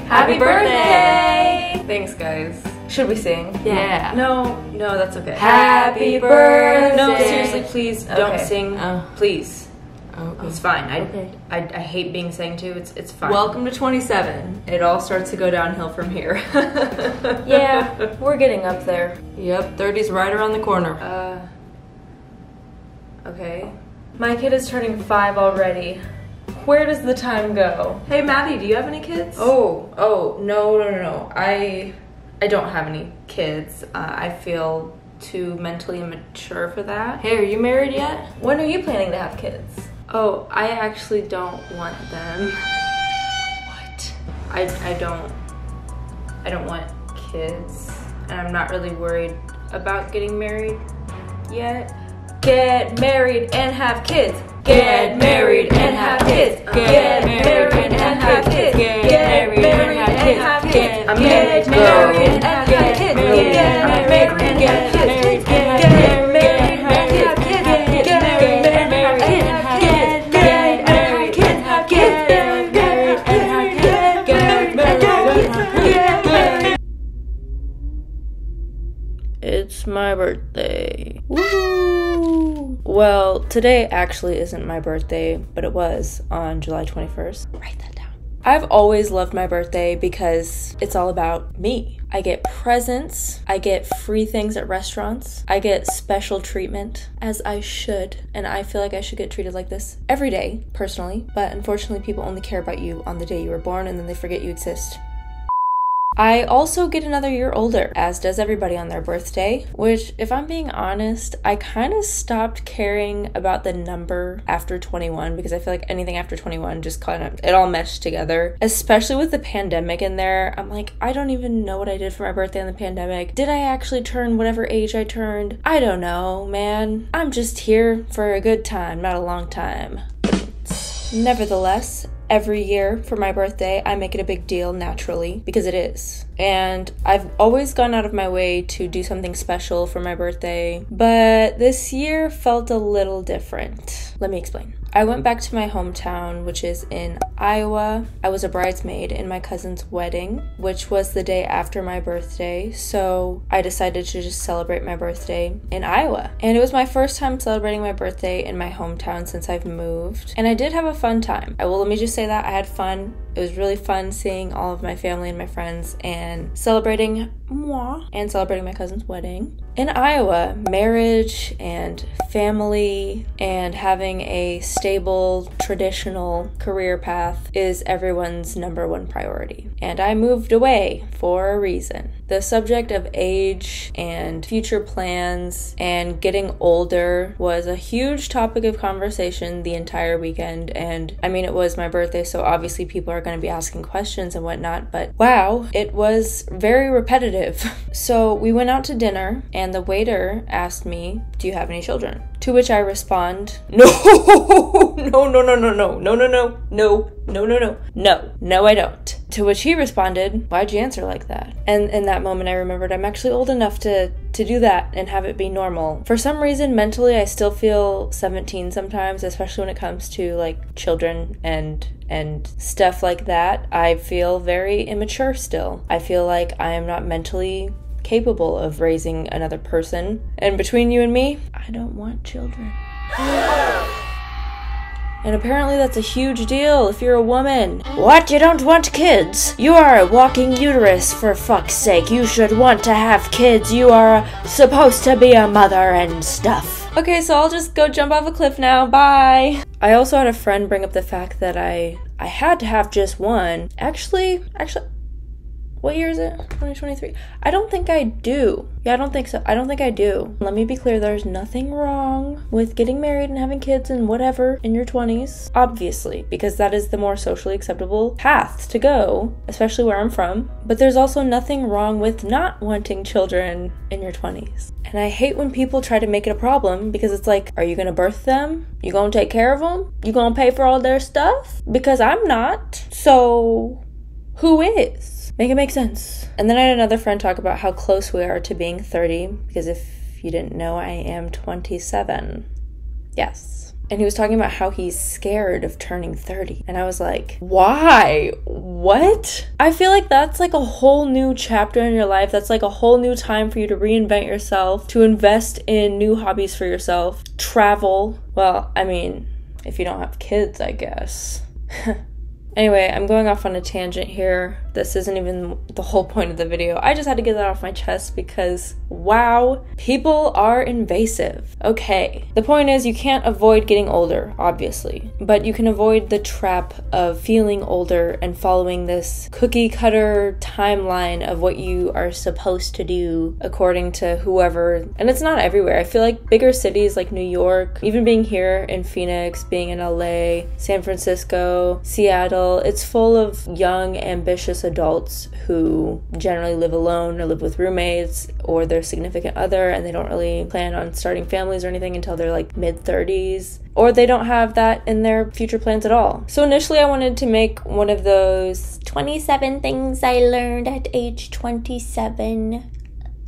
Happy birthday! Thanks, guys. Should we sing? Yeah. No, that's okay. Happy birthday! No, seriously, please don't Okay. sing. Please. Okay. It's fine. Okay. I hate being sang to. It's fine. Welcome to 27. It all starts to go downhill from here. Yeah, we're getting up there. Yep, 30's right around the corner. Okay. My kid is turning 5 already. Where does the time go? Hey, Maddie, do you have any kids? No. I don't have any kids. I feel too mentally immature for that. Hey, are you married yet? When are you planning to have kids? Oh, I actually don't want them. What? I don't want kids, and I'm not really worried about getting married yet. Get married and have kids. Get married and have kids. Get married and have kids. Get married and have kids. I'm get married and have kids. Get married and have kids. Get married and have kids. Get married and have kids. Get married and have kids. Get married and have kids. Get married and have kids. It's my birthday. Woo! Well, today actually isn't my birthday, but it was on July 21st. Write that down. I've always loved my birthday because it's all about me. I get presents, I get free things at restaurants, I get special treatment, as I should, and I feel like I should get treated like this every day, personally, but unfortunately people only care about you on the day you were born and then they forget you exist. I also get another year older, as does everybody on their birthday, which, if I'm being honest, I kind of stopped caring about the number after 21 because I feel like anything after 21 just kind of, it all meshed together. Especially with the pandemic in there, I'm like, I don't even know what I did for my birthday in the pandemic. Did I actually turn whatever age I turned? I don't know, man. I'm just here for a good time, not a long time. Nevertheless, every year for my birthday, I make it a big deal naturally because it is. And I've always gone out of my way to do something special for my birthday, but this year felt a little different. Let me explain. I went back to my hometown, which is in Iowa. I was a bridesmaid in my cousin's wedding, which was the day after my birthday, so I decided to just celebrate my birthday in Iowa. And it was my first time celebrating my birthday in my hometown since I've moved, and I did have a fun time. Let me just say that I had fun. It was really fun seeing all of my family and my friends and celebrating moi and celebrating my cousin's wedding. In Iowa, marriage and family and having a stable, traditional career path is everyone's number one priority. And I moved away for a reason. The subject of age and future plans and getting older was a huge topic of conversation the entire weekend. And I mean, it was my birthday, so obviously people are going to be asking questions and whatnot, but wow, it was very repetitive. So we went out to dinner and the waiter asked me, "Do you have any children?" To which I respond, No, I don't. To which he responded, "Why'd you answer like that?" And in that moment I remembered I'm actually old enough to do that and have it be normal. For some reason, mentally I still feel 17 sometimes, especially when it comes to like children and stuff like that. I feel very immature still. I feel like I am not mentally capable of raising another person. And between you and me, I don't want children. And apparently that's a huge deal if you're a woman. What? You don't want kids? You are a walking uterus, for fuck's sake. You should want to have kids. You are supposed to be a mother and stuff. Okay, so I'll just go jump off a cliff now. Bye. I also had a friend bring up the fact that I had to have just one. Actually, what year is it? 2023? I don't think I do. Yeah, I don't think so. I don't think I do. Let me be clear, there's nothing wrong with getting married and having kids and whatever in your 20s, obviously, because that is the more socially acceptable path to go, especially where I'm from. But there's also nothing wrong with not wanting children in your 20s. And I hate when people try to make it a problem because it's like, are you gonna birth them? You gonna take care of them? You gonna pay for all their stuff? Because I'm not. So who is? Make it make sense. And then I had another friend talk about how close we are to being 30, because if you didn't know, I am 27. Yes. And he was talking about how he's scared of turning 30. And I was like, why? What? I feel like that's like a whole new chapter in your life. That's like a whole new time for you to reinvent yourself, to invest in new hobbies for yourself, travel. Well, I mean, if you don't have kids, I guess. Anyway, I'm going off on a tangent here. This isn't even the whole point of the video. I just had to get that off my chest because, wow, people are invasive. Okay, the point is you can't avoid getting older, obviously, but you can avoid the trap of feeling older and following this cookie cutter timeline of what you are supposed to do according to whoever. And it's not everywhere. I feel like bigger cities like New York, even being here in Phoenix, being in LA, San Francisco, Seattle, it's full of young, ambitious adults who generally live alone or live with roommates or their significant other, and they don't really plan on starting families or anything until they're like mid-30s, or they don't have that in their future plans at all. So initially I wanted to make one of those 27 things I learned at age 27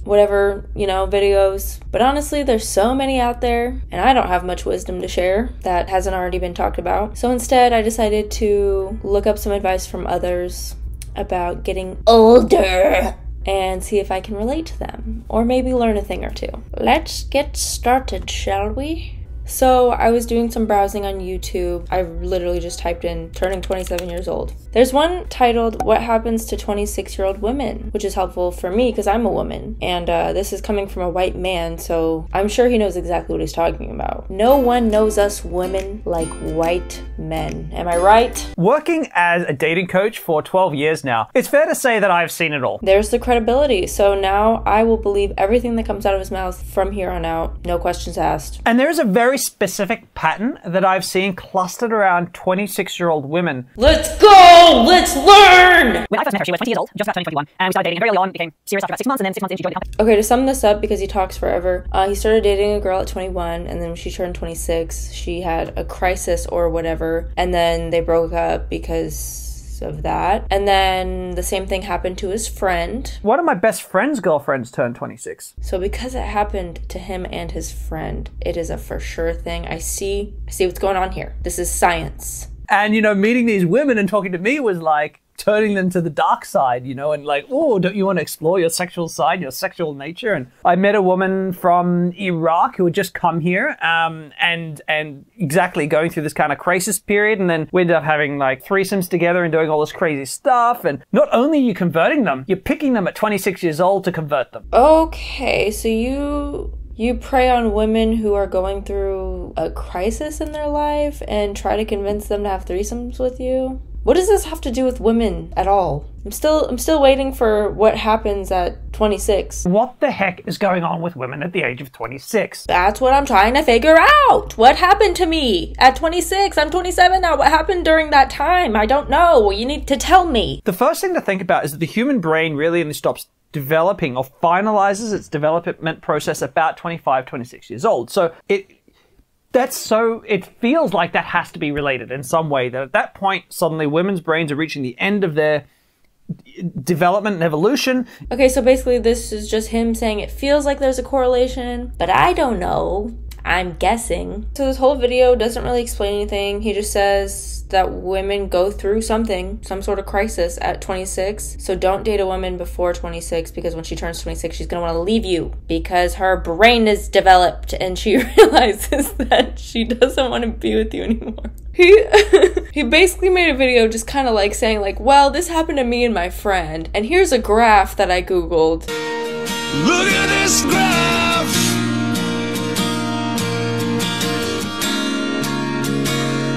whatever, videos. But honestly, there's so many out there, and I don't have much wisdom to share that hasn't already been talked about. So instead, I decided to look up some advice from others about getting older and see if I can relate to them, or maybe learn a thing or two. Let's get started, shall we? So I was doing some browsing on YouTube. I literally just typed in turning 27 years old. There's one titled What Happens to 26-Year-Old Women, which is helpful for me because I'm a woman. And this is coming from a white man, so I'm sure he knows exactly what he's talking about. No one knows us women like white men. Am I right? Working as a dating coach for 12 years now, it's fair to say that I've seen it all. There's the credibility. So now I will believe everything that comes out of his mouth from here on out. No questions asked. And there is a very specific pattern that I've seen clustered around 26-year-old women. Let's go! Let's learn! When I first met her, she was 20 years old, just about turning 21, and we started dating very early on, became serious after about 6 months, and then 6 months in, she joined the company. Okay, to sum this up, because he talks forever, he started dating a girl at 21, and then when she turned 26, she had a crisis or whatever, and then they broke up because of that. And then the same thing happened to his friend. One of my best friend's girlfriends turned 26. So because it happened to him and his friend, it is a for sure thing. I see what's going on here. This is science. And, meeting these women and talking to me was like turning them to the dark side, and like, oh, don't you want to explore your sexual side, your sexual nature? And I met a woman from Iraq who had just come here and exactly going through this kind of crisis period. And then we ended up having like threesomes together and doing all this crazy stuff. And not only are you converting them, you're picking them at 26 years old to convert them. Okay, so you prey on women who are going through a crisis in their life and try to convince them to have threesomes with you? What does this have to do with women at all? I'm still waiting for what happens at 26. What the heck is going on with women at the age of 26? That's what I'm trying to figure out. What happened to me at 26? I'm 27 now. What happened during that time? I don't know. You need to tell me. The first thing to think about is that the human brain really only stops developing or finalizes its development process about 25, 26 years old. So it feels like that has to be related in some way, that at that point, suddenly women's brains are reaching the end of their development and evolution. Okay, so basically this is just him saying it feels like there's a correlation, but I don't know. I'm guessing. So this whole video doesn't really explain anything. He just says that women go through some sort of crisis at 26. So don't date a woman before 26, because when she turns 26, she's gonna want to leave you because her brain is developed and she realizes that she doesn't want to be with you anymore. He basically made a video just kind of like saying like, well, this happened to me and my friend, and here's a graph that I Googled. Look at this graph.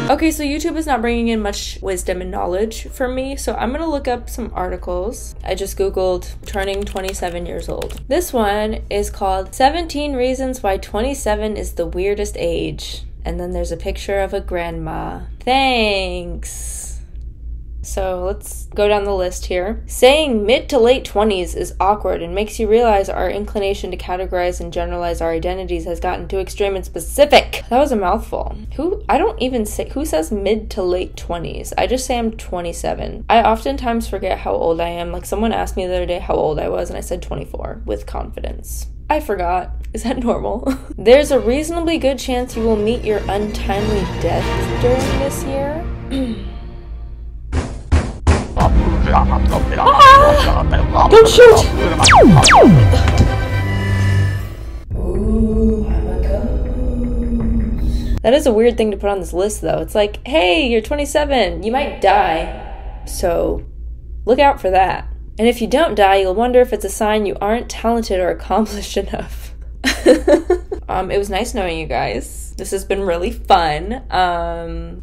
Okay, so YouTube is not bringing in much wisdom and knowledge for me, so I'm gonna look up some articles. I just Googled turning 27 years old. This one is called 17 Reasons Why 27 is the Weirdest Age. And then there's a picture of a grandma. Thanks. So let's go down the list here. Saying mid to late 20s is awkward and makes you realize our inclination to categorize and generalize our identities has gotten too extreme and specific. That was a mouthful. Who says mid to late 20s? I just say I'm 27. I oftentimes forget how old I am. Like someone asked me the other day how old I was and I said 24 with confidence. I forgot. Is that normal? There's a reasonably good chance you will meet your untimely death during this year. Don't shoot! Ooh, I'm a ghost. That is a weird thing to put on this list, though. It's like, hey, you're 27. You might die. So look out for that. And if you don't die, you'll wonder if it's a sign you aren't talented or accomplished enough. It was nice knowing you guys. This has been really fun.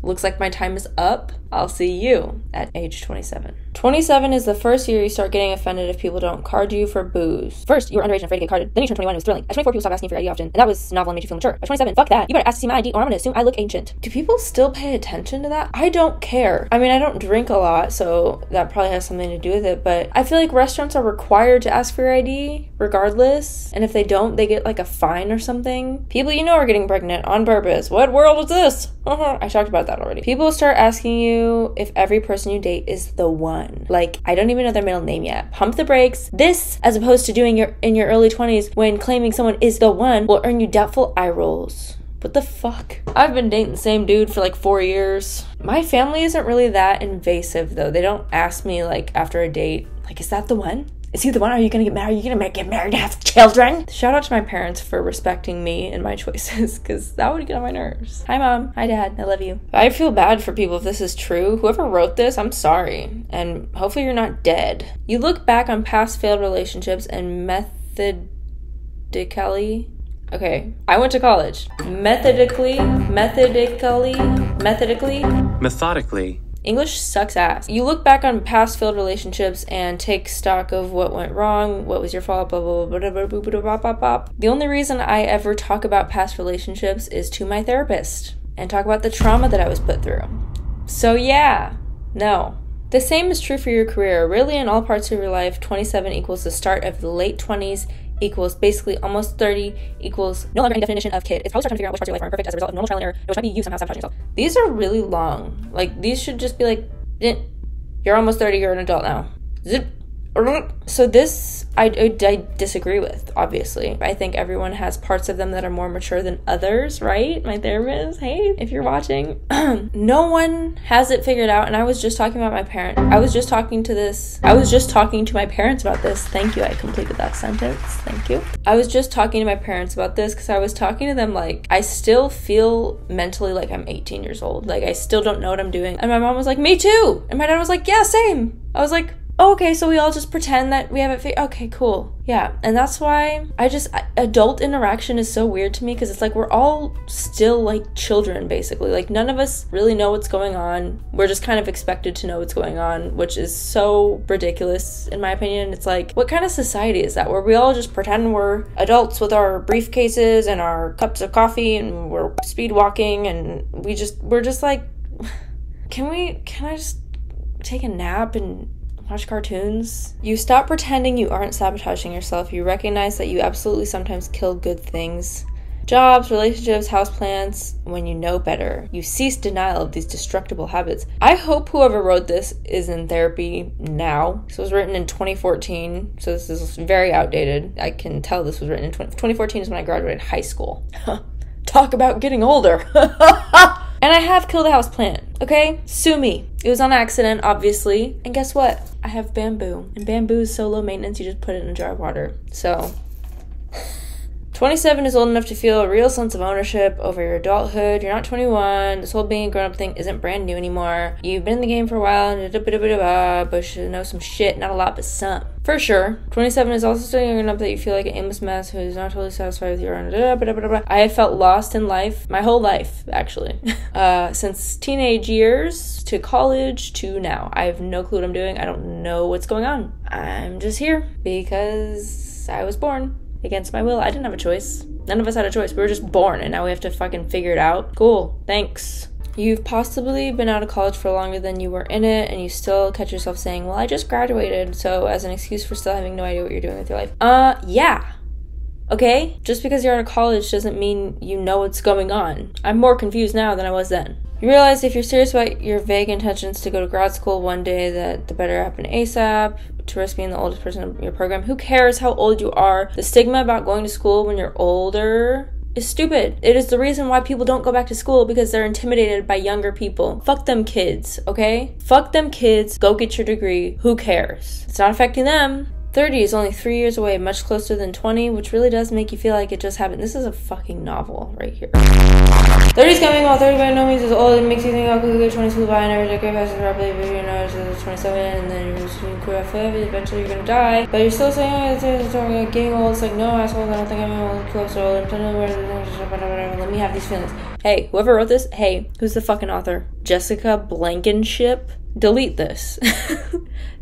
Looks like my time is up. I'll see you at age 27. 27 is the first year you start getting offended if people don't card you for booze. First, you were underage and afraid to get carded. Then you turned 21 and it was thrilling. At 24, people stopped asking you for your ID often, and that was novel and made you feel mature. At 27, fuck that. You better ask to see my ID or I'm gonna assume I look ancient. Do people still pay attention to that? I don't care. I mean, I don't drink a lot, so that probably has something to do with it, but I feel like restaurants are required to ask for your ID regardless, and if they don't, they get like a fine or something. People you know are getting pregnant on purpose. What world is this? I talked about that already. People start asking you if every person you date is the one. Like, I don't even know their middle name yet. Pump the brakes. This, as opposed to doing in your early 20s when claiming someone is the one, will earn you doubtful eye rolls. What the fuck? I've been dating the same dude for like 4 years. My family isn't really that invasive though. They don't ask me like after a date, like, is that the one? Is he the one? Are you gonna get married? Are you gonna get married and have children? Shout out to my parents for respecting me and my choices, because that would get on my nerves. Hi mom, hi dad, I love you. I feel bad for people if this is true. Whoever wrote this, I'm sorry. And hopefully you're not dead. You look back on past failed relationships and methodically, okay, I went to college. Methodically. English sucks ass. You look back on past failed relationships and take stock of what went wrong, what was your fault, blah, blah, blah, blah, blah, blah, blah, blah, blah. The only reason I ever talk about past relationships is to my therapist and talk about the trauma that I was put through. So yeah, no. The same is true for your career. Really, in all parts of your life, 27 equals the start of the late 20s, equals basically almost 30, equals no longer any definition of kid. It's probably starting to figure out which parts of your life are imperfect as a result of normal trial and error, which might be you somehow sabotaging yourself. These are really long. Like, these should just be like, you're almost 30, you're an adult now. Zip. So this, I disagree with, obviously. I think everyone has parts of them that are more mature than others, right? My therapist, hey, if you're watching. No one has it figured out, and I was just talking about my parent. I was just talking to my parents about this. Thank you, I completed that sentence. Thank you. I was just talking to my parents about this because I was talking to them like, I still feel mentally like I'm 18 years old. Like, I still don't know what I'm doing. And my mom was like, me too. And my dad was like, yeah, same. I was like, oh, okay, so we all just pretend that we have it figured. Okay, cool. Yeah, and that's why adult interaction is so weird to me, because it's like we're all still like children, basically. Like, none of us really know what's going on. We're just kind of expected to know what's going on, which is so ridiculous, in my opinion. It's like, what kind of society is that, where we all just pretend we're adults with our briefcases and our cups of coffee and we're speed walking, and we're just like, can I just take a nap and watch cartoons? You stop pretending you aren't sabotaging yourself. You recognize that you absolutely sometimes kill good things. Jobs, relationships, houseplants. When you know better, you cease denial of these destructible habits. I hope whoever wrote this is in therapy now. This was written in 2014, so this is very outdated. I can tell this was written in 2014 is when I graduated high school. Talk about getting older. And I have killed a houseplant, okay? Sue me. It was on accident, obviously. And guess what? I have bamboo. And bamboo is so low maintenance, you just put it in a jar of water. So, 27 is old enough to feel a real sense of ownership over your adulthood. You're not 21. This whole being a grown-up thing isn't brand new anymore. You've been in the game for a while, but you should know some shit. Not a lot, but some. For sure. 27 is also still young enough that you feel like an aimless mess who is not totally satisfied with your own. I have felt lost in life, my whole life, actually. Since teenage years to college to now. I have no clue what I'm doing. I don't know what's going on. I'm just here because I was born against my will. I didn't have a choice. None of us had a choice. We were just born, and now we have to fucking figure it out. Cool. Thanks. You've possibly been out of college for longer than you were in it, and you still catch yourself saying, well, I just graduated, so as an excuse for still having no idea what you're doing with your life. Yeah. Okay? Just because you're out of college doesn't mean you know what's going on. I'm more confused now than I was then. You realize if you're serious about your vague intentions to go to grad school one day that the better happen ASAP. To risk being the oldest person in your program. Who cares how old you are? The stigma about going to school when you're older is stupid. It is the reason why people don't go back to school, because they're intimidated by younger people. Fuck them kids, okay? Fuck them kids. Go get your degree. Who cares? It's not affecting them. 30 is only 3 years away, much closer than 20, which really does make you feel like it just happened. This is a fucking novel right here. 30 is coming, while 30 by no means is old. It makes you think how quickly 20 flew by and every decade passes rapidly, but you know it's 27 and then you're just doing cool forever. Eventually you're gonna die, but you're still saying it's getting old. It's like, no, asshole, I don't think I'm old, close to old. I'm telling you where, let me have these feelings. Hey, whoever wrote this, hey, who's the fucking author? Jessica Blankenship? Delete this.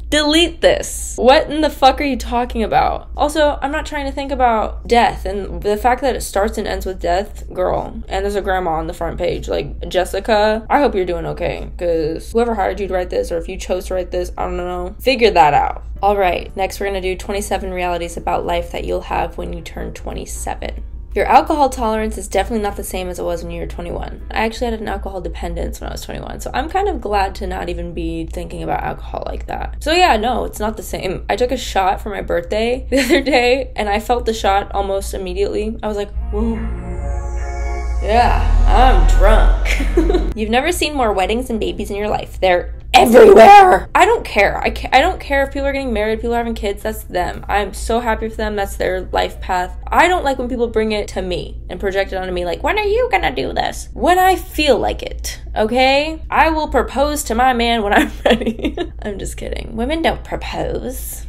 Delete this. What in the fuck are you talking about? Also, I'm not trying to think about death, and the fact that it starts and ends with death, girl. And there's a grandma on the front page. Like, Jessica, I hope you're doing okay, because whoever hired you to write this, or if you chose to write this, I don't know. Figure that out. All right, next we're gonna do 27 realities about life that you'll have when you turn 27. Your alcohol tolerance is definitely not the same as it was when you were 21. I actually had an alcohol dependence when I was 21, so I'm kind of glad to not even be thinking about alcohol like that. So yeah, no, it's not the same. I took a shot for my birthday the other day, and I felt the shot almost immediately. I was like, whoa. Yeah, I'm drunk. You've never seen more weddings and babies in your life. They're everywhere. I don't care. I don't care if people are getting married, people are having kids. That's them. I'm so happy for them. That's their life path. I don't like when people bring it to me and project it onto me like, when are you gonna do this? When I feel like it, okay? I will propose to my man when I'm ready. I'm just kidding. Women don't propose.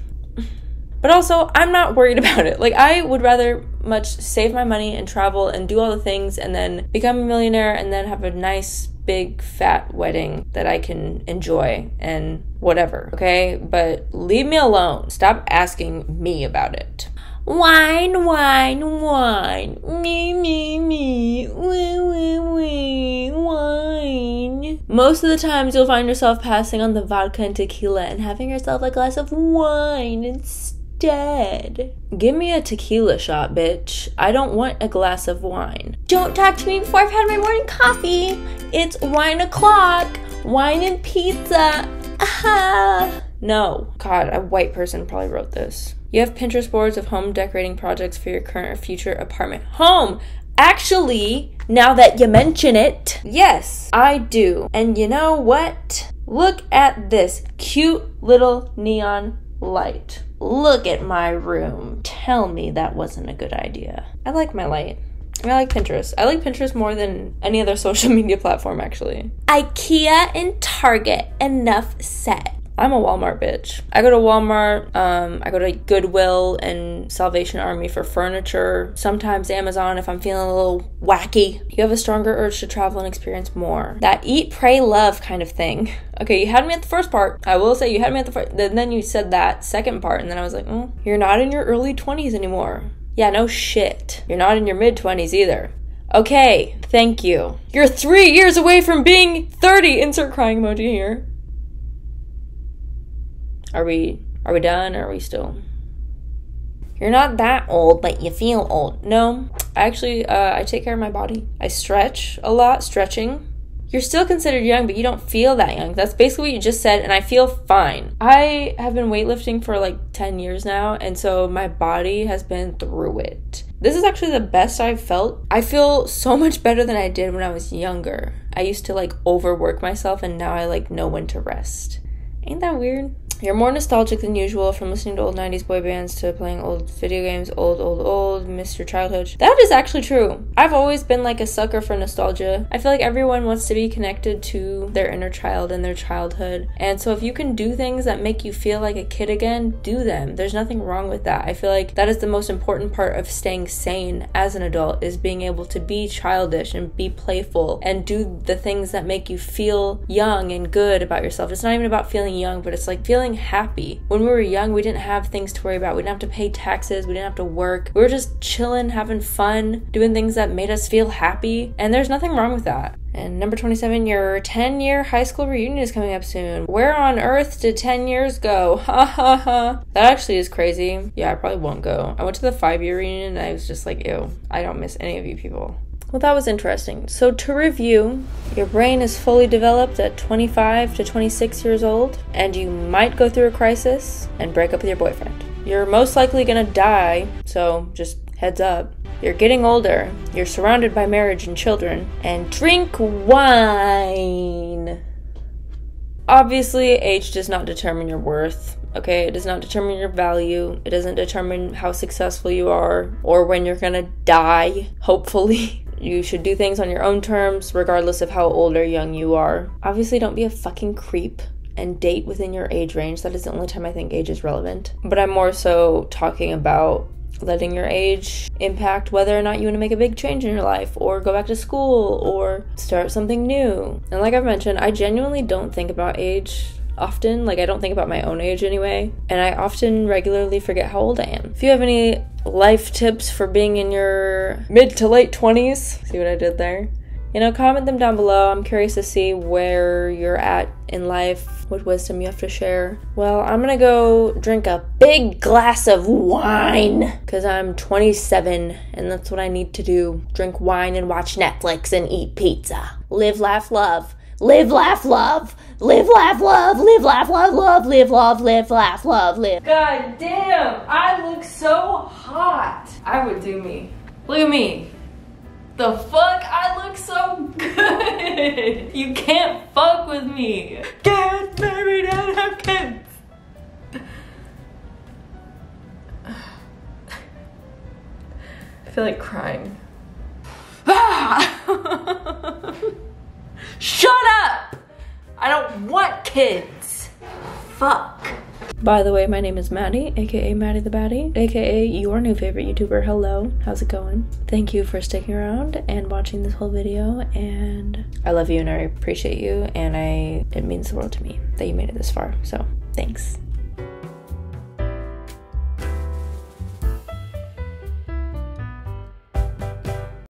But also, I'm not worried about it. Like, I would rather much save my money and travel and do all the things and then become a millionaire and then have a nice, big, fat wedding that I can enjoy and whatever, okay? But leave me alone. Stop asking me about it. Wine, wine, wine. Me, me, me. Wine. Most of the times you'll find yourself passing on the vodka and tequila and having yourself a glass of wine instead. Give me a tequila shot, bitch. I don't want a glass of wine. Don't talk to me before I've had my morning coffee. It's wine o'clock. Wine and pizza. Aha. No. God, a white person probably wrote this. You have Pinterest boards of home decorating projects for your current or future apartment home. Actually, now that you mention it, yes, I do. And you know what? Look at this cute little neon light. Look at my room. Tell me that wasn't a good idea. I like my light. I like Pinterest. I like Pinterest more than any other social media platform, actually. IKEA and Target. Enough said. I'm a Walmart bitch. I go to Walmart, I go to Goodwill and Salvation Army for furniture, sometimes Amazon if I'm feeling a little wacky. You have a stronger urge to travel and experience more. That eat, pray, love kind of thing. Okay, you had me at the first part. I will say you had me at the first, then you said that second part, and then I was like, you're not in your early 20s anymore. Yeah, no shit. You're not in your mid-20s either. Okay, thank you. You're 3 years away from being 30. Insert crying emoji here. Are we done, or are we still? You're not that old, but you feel old. No, actually, I take care of my body. I stretch a lot, stretching. You're still considered young, but you don't feel that young. That's basically what you just said, and I feel fine. I have been weightlifting for like 10 years now, and so my body has been through it. This is actually the best I've felt. I feel so much better than I did when I was younger. I used to like overwork myself, and now I like know when to rest. Ain't that weird? You're more nostalgic than usual, from listening to old 90s boy bands to playing old video games. Old, miss your childhood. That is actually true. I've always been like a sucker for nostalgia. I feel like everyone wants to be connected to their inner child and their childhood. And so if you can do things that make you feel like a kid again, do them. There's nothing wrong with that. I feel like that is the most important part of staying sane as an adult, is being able to be childish and be playful and do the things that make you feel young and good about yourself. It's not even about feeling young, but it's like feeling happy. When we were young, we didn't have things to worry about. We didn't have to pay taxes. We didn't have to work. We were just chilling, having fun, doing things that made us feel happy. And there's nothing wrong with that. And number 27, your 10-year high school reunion is coming up soon. Where on earth did 10 years go? Ha ha ha. That actually is crazy. Yeah, I probably won't go. I went to the 5-year reunion and I was just like, ew, I don't miss any of you people. Well, that was interesting. So to review, your brain is fully developed at 25 to 26 years old, and you might go through a crisis and break up with your boyfriend. You're most likely gonna die, so just heads up. You're getting older, you're surrounded by marriage and children, and drink wine. Obviously, age does not determine your worth, okay? It does not determine your value. It doesn't determine how successful you are or when you're gonna die, hopefully. You should do things on your own terms, regardless of how old or young you are. Obviously, don't be a fucking creep and date within your age range. That is the only time I think age is relevant. But I'm more so talking about letting your age impact whether or not you want to make a big change in your life or go back to school or start something new. And like I've mentioned, I genuinely don't think about age often. Like, I don't think about my own age anyway. And I often regularly forget how old I am. If you have any life tips for being in your mid to late 20s, see what I did there? You know, comment them down below. I'm curious to see where you're at in life, what wisdom you have to share. Well, I'm gonna go drink a big glass of wine because I'm 27 and that's what I need to do. Drink wine and watch Netflix and eat pizza. Live, laugh, love. Live, laugh, love. Live, laugh, love. Live, laugh, love, love. Live, love, live, laugh, love, live. God damn, I look so hot. I would do me. Look at me. The fuck? I look so good. You can't fuck with me. Get married and have kids. I feel like crying. Shut up! I don't want kids. Fuck. By the way, my name is Maddie, aka Maddie the Baddie, aka your new favorite YouTuber. Hello, how's it going? Thank you for sticking around and watching this whole video, and I love you and I appreciate you, and it means the world to me that you made it this far, so thanks.